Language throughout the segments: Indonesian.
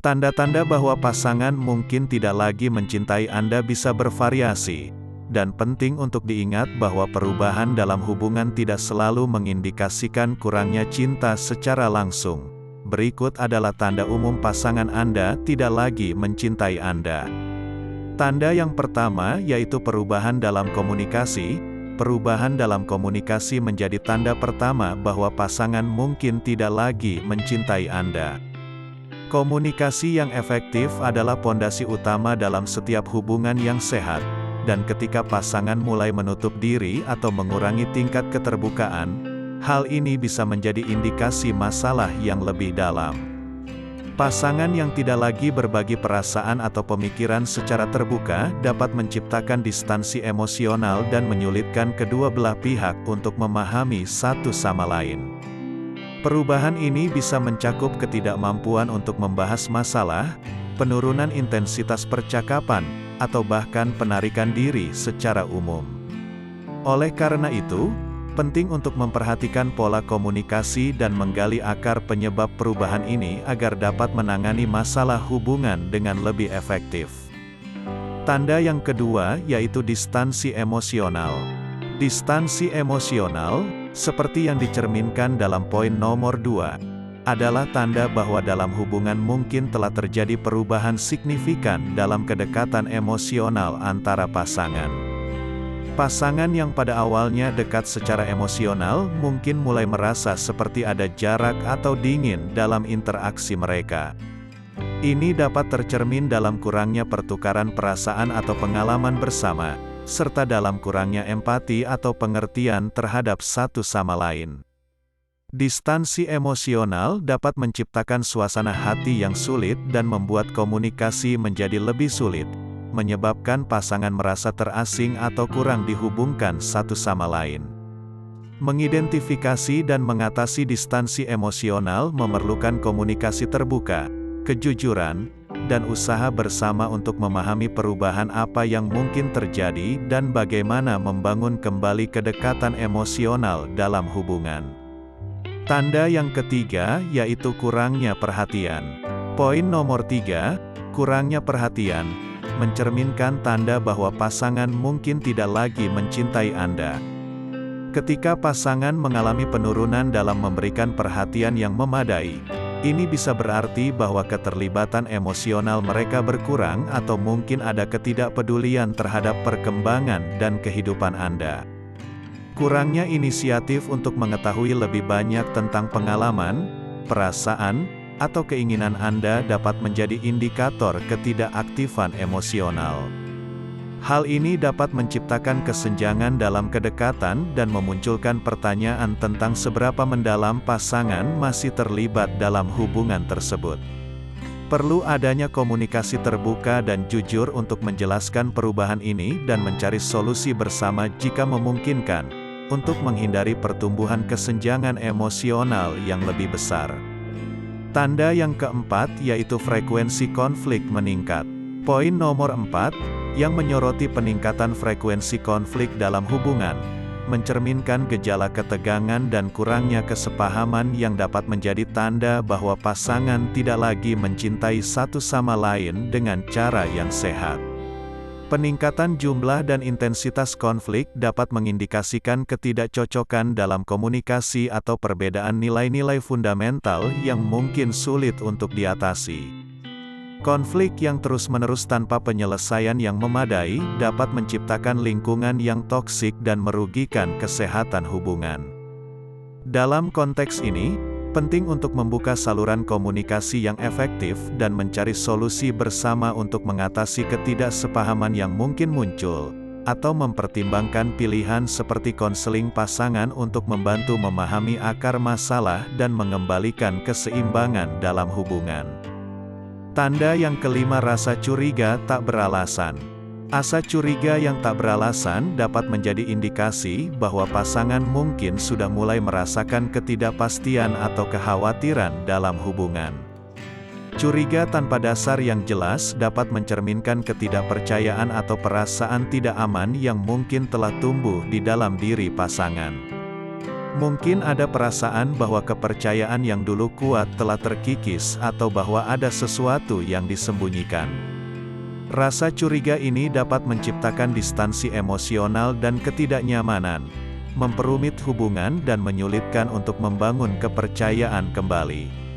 Tanda-tanda bahwa pasangan mungkin tidak lagi mencintai Anda bisa bervariasi, dan penting untuk diingat bahwa perubahan dalam hubungan tidak selalu mengindikasikan kurangnya cinta secara langsung. Berikut adalah tanda umum pasangan Anda tidak lagi mencintai Anda. Tanda yang pertama yaitu perubahan dalam komunikasi. Perubahan dalam komunikasi menjadi tanda pertama bahwa pasangan mungkin tidak lagi mencintai Anda. Komunikasi yang efektif adalah pondasi utama dalam setiap hubungan yang sehat, dan ketika pasangan mulai menutup diri atau mengurangi tingkat keterbukaan, hal ini bisa menjadi indikasi masalah yang lebih dalam. Pasangan yang tidak lagi berbagi perasaan atau pemikiran secara terbuka dapat menciptakan distansi emosional dan menyulitkan kedua belah pihak untuk memahami satu sama lain. Perubahan ini bisa mencakup ketidakmampuan untuk membahas masalah, penurunan intensitas percakapan, atau bahkan penarikan diri secara umum. Oleh karena itu, penting untuk memperhatikan pola komunikasi dan menggali akar penyebab perubahan ini agar dapat menangani masalah hubungan dengan lebih efektif. Tanda yang kedua yaitu distansi emosional. Distansi emosional, seperti yang dicerminkan dalam poin nomor 2, adalah tanda bahwa dalam hubungan mungkin telah terjadi perubahan signifikan dalam kedekatan emosional antara pasangan. Pasangan yang pada awalnya dekat secara emosional mungkin mulai merasa seperti ada jarak atau dingin dalam interaksi mereka. Ini dapat tercermin dalam kurangnya pertukaran perasaan atau pengalaman bersama, serta dalam kurangnya empati atau pengertian terhadap satu sama lain. Distansi emosional dapat menciptakan suasana hati yang sulit dan membuat komunikasi menjadi lebih sulit, menyebabkan pasangan merasa terasing atau kurang dihubungkan satu sama lain. Mengidentifikasi dan mengatasi distansi emosional memerlukan komunikasi terbuka, kejujuran, dan usaha bersama untuk memahami perubahan apa yang mungkin terjadi dan bagaimana membangun kembali kedekatan emosional dalam hubungan. Tanda yang ketiga yaitu kurangnya perhatian. Poin nomor 3, kurangnya perhatian, mencerminkan tanda bahwa pasangan mungkin tidak lagi mencintai Anda. Ketika pasangan mengalami penurunan dalam memberikan perhatian yang memadai, ini bisa berarti bahwa keterlibatan emosional mereka berkurang atau mungkin ada ketidakpedulian terhadap perkembangan dan kehidupan Anda. Kurangnya inisiatif untuk mengetahui lebih banyak tentang pengalaman, perasaan, atau keinginan Anda dapat menjadi indikator ketidakaktifan emosional. Hal ini dapat menciptakan kesenjangan dalam kedekatan dan memunculkan pertanyaan tentang seberapa mendalam pasangan masih terlibat dalam hubungan tersebut. Perlu adanya komunikasi terbuka dan jujur untuk menjelaskan perubahan ini dan mencari solusi bersama jika memungkinkan, untuk menghindari pertumbuhan kesenjangan emosional yang lebih besar. Tanda yang keempat yaitu frekuensi konflik meningkat. Poin nomor 4, yang menyoroti peningkatan frekuensi konflik dalam hubungan, mencerminkan gejala ketegangan dan kurangnya kesepahaman yang dapat menjadi tanda bahwa pasangan tidak lagi mencintai satu sama lain dengan cara yang sehat. Peningkatan jumlah dan intensitas konflik dapat mengindikasikan ketidakcocokan dalam komunikasi atau perbedaan nilai-nilai fundamental yang mungkin sulit untuk diatasi. Konflik yang terus-menerus tanpa penyelesaian yang memadai dapat menciptakan lingkungan yang toksik dan merugikan kesehatan hubungan. Dalam konteks ini, penting untuk membuka saluran komunikasi yang efektif dan mencari solusi bersama untuk mengatasi ketidaksepahaman yang mungkin muncul, atau mempertimbangkan pilihan seperti konseling pasangan untuk membantu memahami akar masalah dan mengembalikan keseimbangan dalam hubungan. Tanda yang kelima, rasa curiga tak beralasan. Asa curiga yang tak beralasan dapat menjadi indikasi bahwa pasangan mungkin sudah mulai merasakan ketidakpastian atau kekhawatiran dalam hubungan. Curiga tanpa dasar yang jelas dapat mencerminkan ketidakpercayaan atau perasaan tidak aman yang mungkin telah tumbuh di dalam diri pasangan. Mungkin ada perasaan bahwa kepercayaan yang dulu kuat telah terkikis atau bahwa ada sesuatu yang disembunyikan. Rasa curiga ini dapat menciptakan distansi emosional dan ketidaknyamanan, memperumit hubungan dan menyulitkan untuk membangun kepercayaan kembali.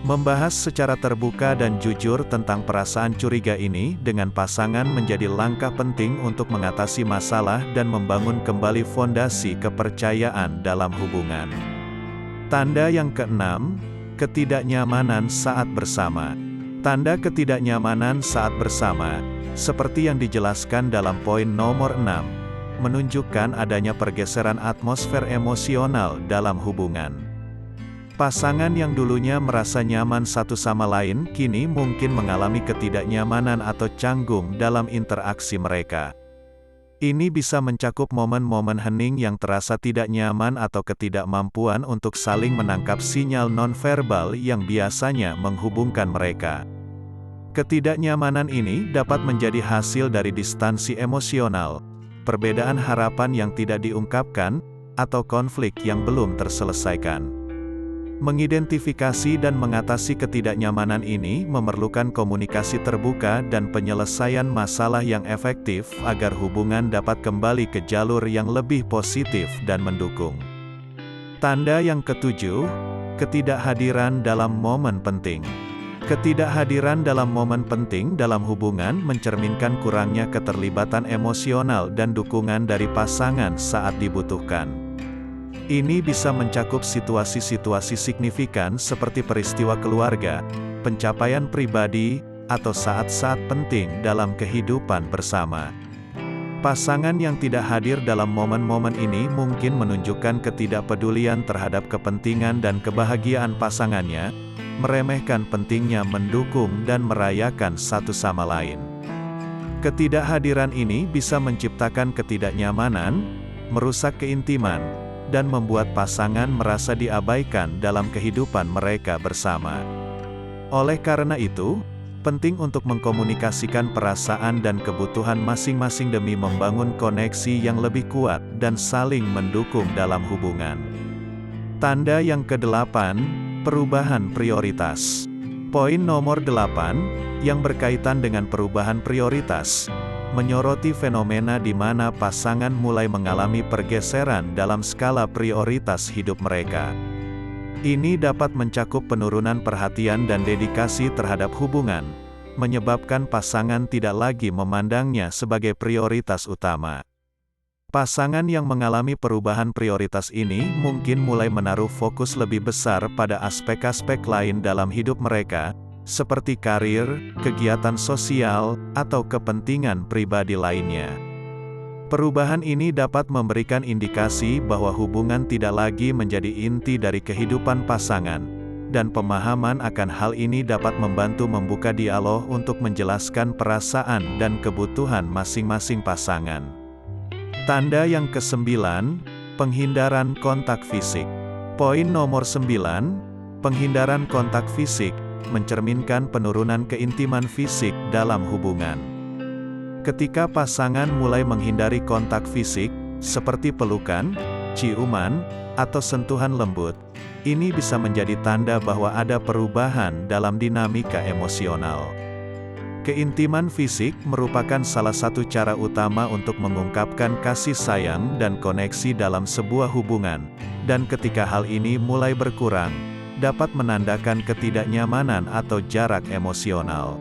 Membahas secara terbuka dan jujur tentang perasaan curiga ini dengan pasangan menjadi langkah penting untuk mengatasi masalah dan membangun kembali fondasi kepercayaan dalam hubungan. Tanda yang keenam, ketidaknyamanan saat bersama. Tanda ketidaknyamanan saat bersama, seperti yang dijelaskan dalam poin nomor 6, menunjukkan adanya pergeseran atmosfer emosional dalam hubungan. Pasangan yang dulunya merasa nyaman satu sama lain, kini mungkin mengalami ketidaknyamanan atau canggung dalam interaksi mereka. Ini bisa mencakup momen-momen hening yang terasa tidak nyaman atau ketidakmampuan untuk saling menangkap sinyal nonverbal yang biasanya menghubungkan mereka. Ketidaknyamanan ini dapat menjadi hasil dari distansi emosional, perbedaan harapan yang tidak diungkapkan, atau konflik yang belum terselesaikan. Mengidentifikasi dan mengatasi ketidaknyamanan ini memerlukan komunikasi terbuka dan penyelesaian masalah yang efektif agar hubungan dapat kembali ke jalur yang lebih positif dan mendukung. Tanda yang ketujuh, ketidakhadiran dalam momen penting. Ketidakhadiran dalam momen penting dalam hubungan mencerminkan kurangnya keterlibatan emosional dan dukungan dari pasangan saat dibutuhkan. Ini bisa mencakup situasi-situasi signifikan seperti peristiwa keluarga, pencapaian pribadi, atau saat-saat penting dalam kehidupan bersama. Pasangan yang tidak hadir dalam momen-momen ini mungkin menunjukkan ketidakpedulian terhadap kepentingan dan kebahagiaan pasangannya, meremehkan pentingnya mendukung dan merayakan satu sama lain. Ketidakhadiran ini bisa menciptakan ketidaknyamanan, merusak keintiman, dan membuat pasangan merasa diabaikan dalam kehidupan mereka bersama. Oleh karena itu, penting untuk mengkomunikasikan perasaan dan kebutuhan masing-masing demi membangun koneksi yang lebih kuat dan saling mendukung dalam hubungan. Tanda yang kedelapan, perubahan prioritas. Poin nomor 8, yang berkaitan dengan perubahan prioritas, menyoroti fenomena di mana pasangan mulai mengalami pergeseran dalam skala prioritas hidup mereka. Ini dapat mencakup penurunan perhatian dan dedikasi terhadap hubungan, menyebabkan pasangan tidak lagi memandangnya sebagai prioritas utama. Pasangan yang mengalami perubahan prioritas ini mungkin mulai menaruh fokus lebih besar pada aspek-aspek lain dalam hidup mereka, seperti karir, kegiatan sosial, atau kepentingan pribadi lainnya. Perubahan ini dapat memberikan indikasi bahwa hubungan tidak lagi menjadi inti dari kehidupan pasangan, dan pemahaman akan hal ini dapat membantu membuka dialog untuk menjelaskan perasaan dan kebutuhan masing-masing pasangan. Tanda yang kesembilan, penghindaran kontak fisik. Poin nomor 9, penghindaran kontak fisik mencerminkan penurunan keintiman fisik dalam hubungan. Ketika pasangan mulai menghindari kontak fisik, seperti pelukan, ciuman, atau sentuhan lembut, ini bisa menjadi tanda bahwa ada perubahan dalam dinamika emosional. Keintiman fisik merupakan salah satu cara utama untuk mengungkapkan kasih sayang dan koneksi dalam sebuah hubungan, dan ketika hal ini mulai berkurang, dapat menandakan ketidaknyamanan atau jarak emosional.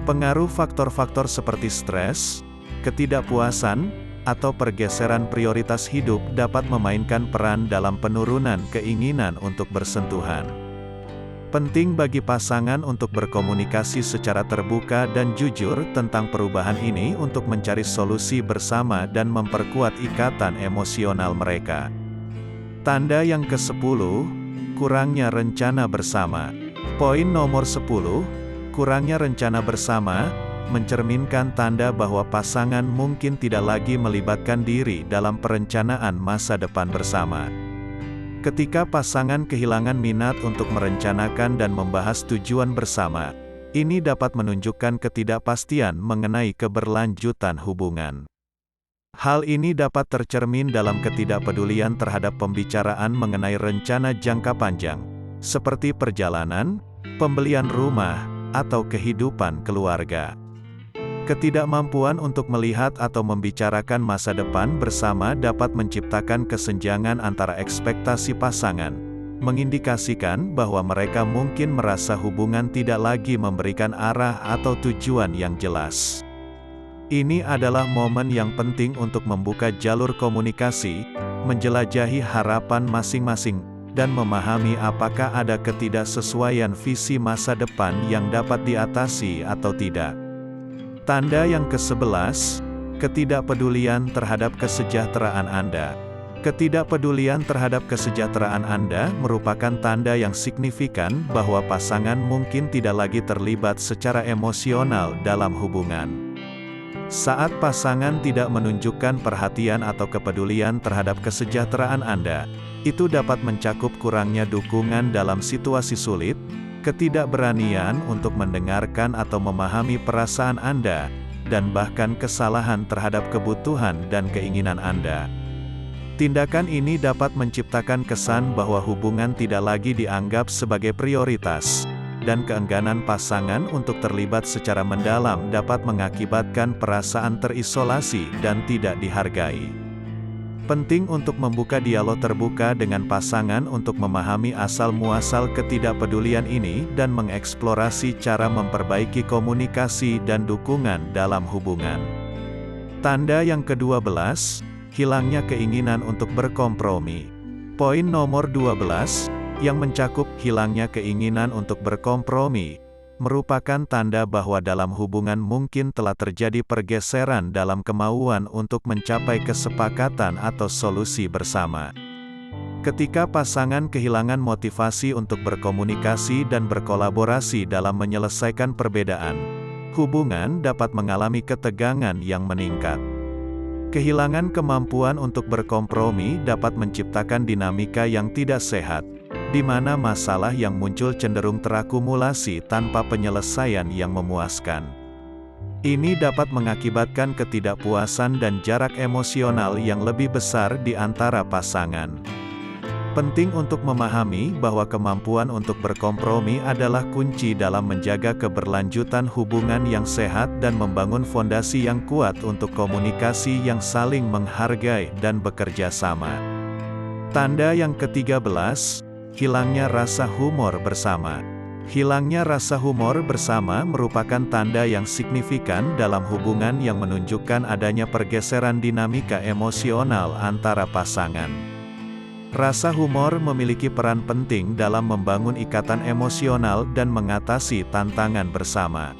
Pengaruh faktor-faktor seperti stres, ketidakpuasan, atau pergeseran prioritas hidup dapat memainkan peran dalam penurunan keinginan untuk bersentuhan. Penting bagi pasangan untuk berkomunikasi secara terbuka dan jujur tentang perubahan ini untuk mencari solusi bersama dan memperkuat ikatan emosional mereka. Tanda yang ke-10, kurangnya rencana bersama. Poin nomor 10, kurangnya rencana bersama, mencerminkan tanda bahwa pasangan mungkin tidak lagi melibatkan diri dalam perencanaan masa depan bersama. Ketika pasangan kehilangan minat untuk merencanakan dan membahas tujuan bersama, ini dapat menunjukkan ketidakpastian mengenai keberlanjutan hubungan. Hal ini dapat tercermin dalam ketidakpedulian terhadap pembicaraan mengenai rencana jangka panjang, seperti perjalanan, pembelian rumah, atau kehidupan keluarga. Ketidakmampuan untuk melihat atau membicarakan masa depan bersama dapat menciptakan kesenjangan antara ekspektasi pasangan, mengindikasikan bahwa mereka mungkin merasa hubungan tidak lagi memberikan arah atau tujuan yang jelas. Ini adalah momen yang penting untuk membuka jalur komunikasi, menjelajahi harapan masing-masing, dan memahami apakah ada ketidaksesuaian visi masa depan yang dapat diatasi atau tidak. Tanda yang ke-11, ketidakpedulian terhadap kesejahteraan Anda. Ketidakpedulian terhadap kesejahteraan Anda merupakan tanda yang signifikan bahwa pasangan mungkin tidak lagi terlibat secara emosional dalam hubungan. Saat pasangan tidak menunjukkan perhatian atau kepedulian terhadap kesejahteraan Anda, itu dapat mencakup kurangnya dukungan dalam situasi sulit, ketidakberanian untuk mendengarkan atau memahami perasaan Anda, dan bahkan kesalahan terhadap kebutuhan dan keinginan Anda. Tindakan ini dapat menciptakan kesan bahwa hubungan tidak lagi dianggap sebagai prioritas, dan keengganan pasangan untuk terlibat secara mendalam dapat mengakibatkan perasaan terisolasi dan tidak dihargai. Penting untuk membuka dialog terbuka dengan pasangan untuk memahami asal-muasal ketidakpedulian ini dan mengeksplorasi cara memperbaiki komunikasi dan dukungan dalam hubungan. Tanda yang ke-12, hilangnya keinginan untuk berkompromi. Poin nomor 12, yang mencakup hilangnya keinginan untuk berkompromi, merupakan tanda bahwa dalam hubungan mungkin telah terjadi pergeseran dalam kemauan untuk mencapai kesepakatan atau solusi bersama. Ketika pasangan kehilangan motivasi untuk berkomunikasi dan berkolaborasi dalam menyelesaikan perbedaan, hubungan dapat mengalami ketegangan yang meningkat. Kehilangan kemampuan untuk berkompromi dapat menciptakan dinamika yang tidak sehat, di mana masalah yang muncul cenderung terakumulasi tanpa penyelesaian yang memuaskan. Ini dapat mengakibatkan ketidakpuasan dan jarak emosional yang lebih besar di antara pasangan. Penting untuk memahami bahwa kemampuan untuk berkompromi adalah kunci dalam menjaga keberlanjutan hubungan yang sehat dan membangun fondasi yang kuat untuk komunikasi yang saling menghargai dan bekerja sama. Tanda yang ke-13, hilangnya rasa humor bersama. Hilangnya rasa humor bersama merupakan tanda yang signifikan dalam hubungan yang menunjukkan adanya pergeseran dinamika emosional antara pasangan. Rasa humor memiliki peran penting dalam membangun ikatan emosional dan mengatasi tantangan bersama.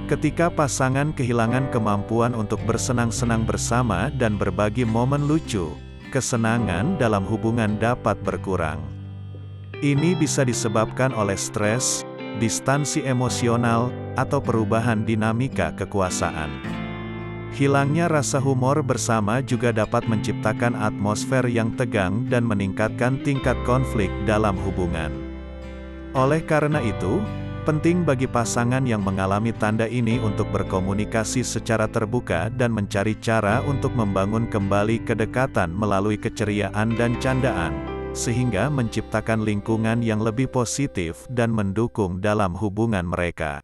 Ketika pasangan kehilangan kemampuan untuk bersenang-senang bersama dan berbagi momen lucu, kesenangan dalam hubungan dapat berkurang. Ini bisa disebabkan oleh stres, distansi emosional, atau perubahan dinamika kekuasaan. Hilangnya rasa humor bersama juga dapat menciptakan atmosfer yang tegang dan meningkatkan tingkat konflik dalam hubungan. Oleh karena itu, penting bagi pasangan yang mengalami tanda ini untuk berkomunikasi secara terbuka dan mencari cara untuk membangun kembali kedekatan melalui keceriaan dan candaan, sehingga menciptakan lingkungan yang lebih positif dan mendukung dalam hubungan mereka.